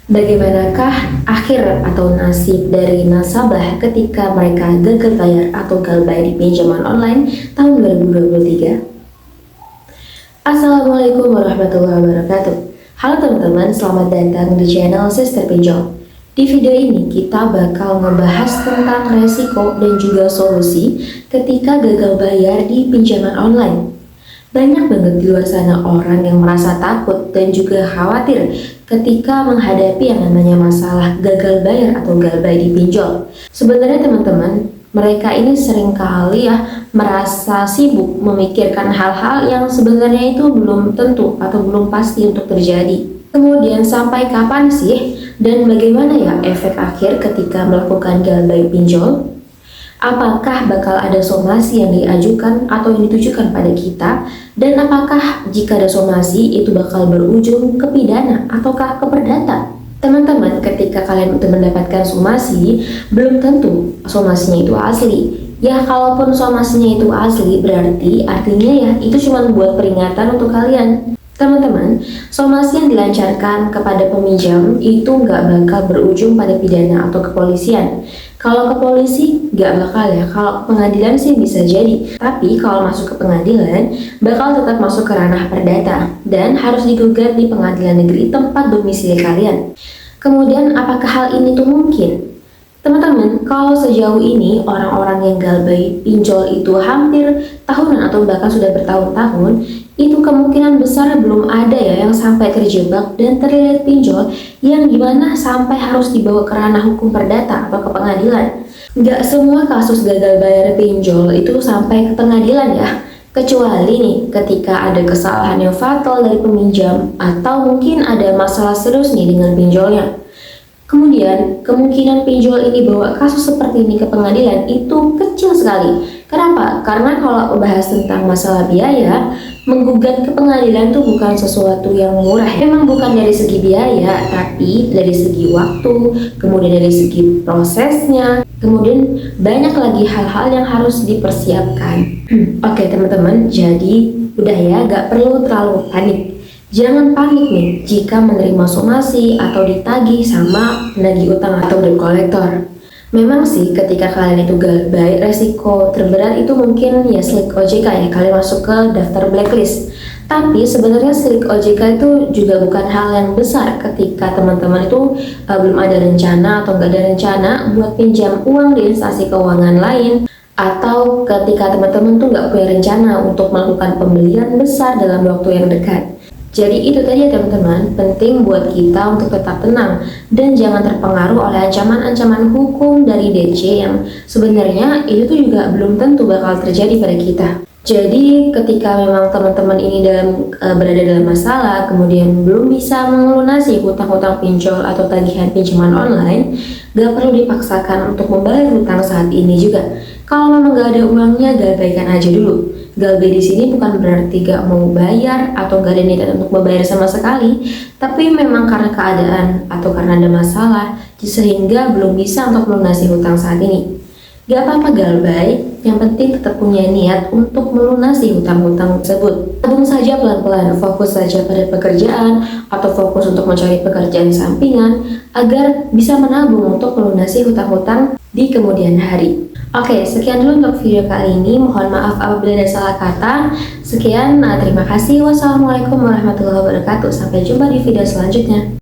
Bagaimanakah akhir atau nasib dari nasabah ketika mereka gagal bayar atau galbay di pinjaman online tahun 2023? Assalamualaikum warahmatullahi wabarakatuh. Halo teman-teman, selamat datang di channel Sister Pinjol. Di video ini kita bakal ngebahas tentang resiko dan juga solusi ketika gagal bayar di pinjaman online. Banyak banget di luar sana orang yang merasa takut dan juga khawatir ketika menghadapi yang namanya masalah gagal bayar atau galbay di pinjol. Sebenarnya teman-teman, mereka ini seringkali merasa sibuk memikirkan hal-hal yang sebenarnya itu belum tentu atau belum pasti untuk terjadi. Kemudian sampai kapan sih dan bagaimana ya efek akhir ketika melakukan galbay pinjol? Apakah bakal ada somasi yang diajukan atau yang ditujukan pada kita? Dan apakah jika ada somasi itu bakal berujung ke pidana ataukah ke perdata? Teman-teman, ketika kalian untuk mendapatkan somasi, belum tentu somasinya itu asli. Ya, kalaupun somasinya itu asli, berarti artinya ya itu cuma buat peringatan untuk kalian. Teman-teman, somasi yang dilancarkan kepada peminjam itu nggak bakal berujung pada pidana atau kepolisian. Kalau ke polisi nggak bakal ya, kalau ke pengadilan sih bisa jadi. Tapi kalau masuk ke pengadilan, bakal tetap masuk ke ranah perdata dan harus digugat di pengadilan negeri tempat domisili kalian. Kemudian apakah hal ini tuh mungkin? Teman-teman, kalau sejauh ini orang-orang yang galbay pinjol itu hampir tahunan atau bahkan sudah bertahun-tahun, itu kemungkinan besar belum ada ya yang sampai terjebak dan terlilit pinjol yang gimana sampai harus dibawa ke ranah hukum perdata atau ke pengadilan. Nggak semua kasus gagal bayar pinjol itu sampai ke pengadilan ya, kecuali nih ketika ada kesalahan yang fatal dari peminjam atau mungkin ada masalah serius nih dengan pinjolnya. Kemudian, kemungkinan pinjol ini bawa kasus seperti ini ke pengadilan itu kecil sekali. Kenapa? Karena kalau membahas tentang masalah biaya, menggugat ke pengadilan itu bukan sesuatu yang murah. Memang bukan dari segi biaya, tapi dari segi waktu, kemudian dari segi prosesnya, kemudian banyak lagi hal-hal yang harus dipersiapkan. Oke teman-teman, jadi udah ya, gak perlu terlalu panik. Jangan panik nih jika menerima somasi atau ditagih sama penagih utang atau debt collector. Memang sih ketika kalian itu galbay, resiko terberat itu mungkin ya slick OJK ya, kalian masuk ke daftar blacklist. Tapi sebenarnya slick OJK itu juga bukan hal yang besar ketika teman-teman itu belum ada rencana atau nggak ada rencana buat pinjam uang di instansi keuangan lain, atau ketika teman-teman tuh nggak punya rencana untuk melakukan pembelian besar dalam waktu yang dekat. Jadi itu tadi ya teman-teman, penting buat kita untuk tetap tenang dan jangan terpengaruh oleh ancaman-ancaman hukum dari DC yang sebenarnya itu tuh juga belum tentu bakal terjadi pada kita. Jadi ketika memang teman-teman ini berada dalam masalah, kemudian belum bisa melunasi hutang-hutang pinjol atau tagihan pinjaman online, gak perlu dipaksakan untuk membayar hutang saat ini juga. Kalau memang gak ada uangnya, galbaykan aja dulu. Galbay di sini bukan berarti gak mau bayar atau gak ada niatan untuk membayar sama sekali, tapi memang karena keadaan atau karena ada masalah sehingga belum bisa untuk melunasi hutang saat ini. Gak apa-apa galbay, yang penting tetap punya niat untuk melunasi hutang-hutang tersebut. Tabung saja pelan-pelan, fokus saja pada pekerjaan atau fokus untuk mencari pekerjaan sampingan agar bisa menabung untuk melunasi hutang-hutang di kemudian hari. Oke, sekian dulu untuk video kali ini. Mohon maaf apabila ada salah kata. Sekian, terima kasih. Wassalamualaikum warahmatullahi wabarakatuh. Sampai jumpa di video selanjutnya.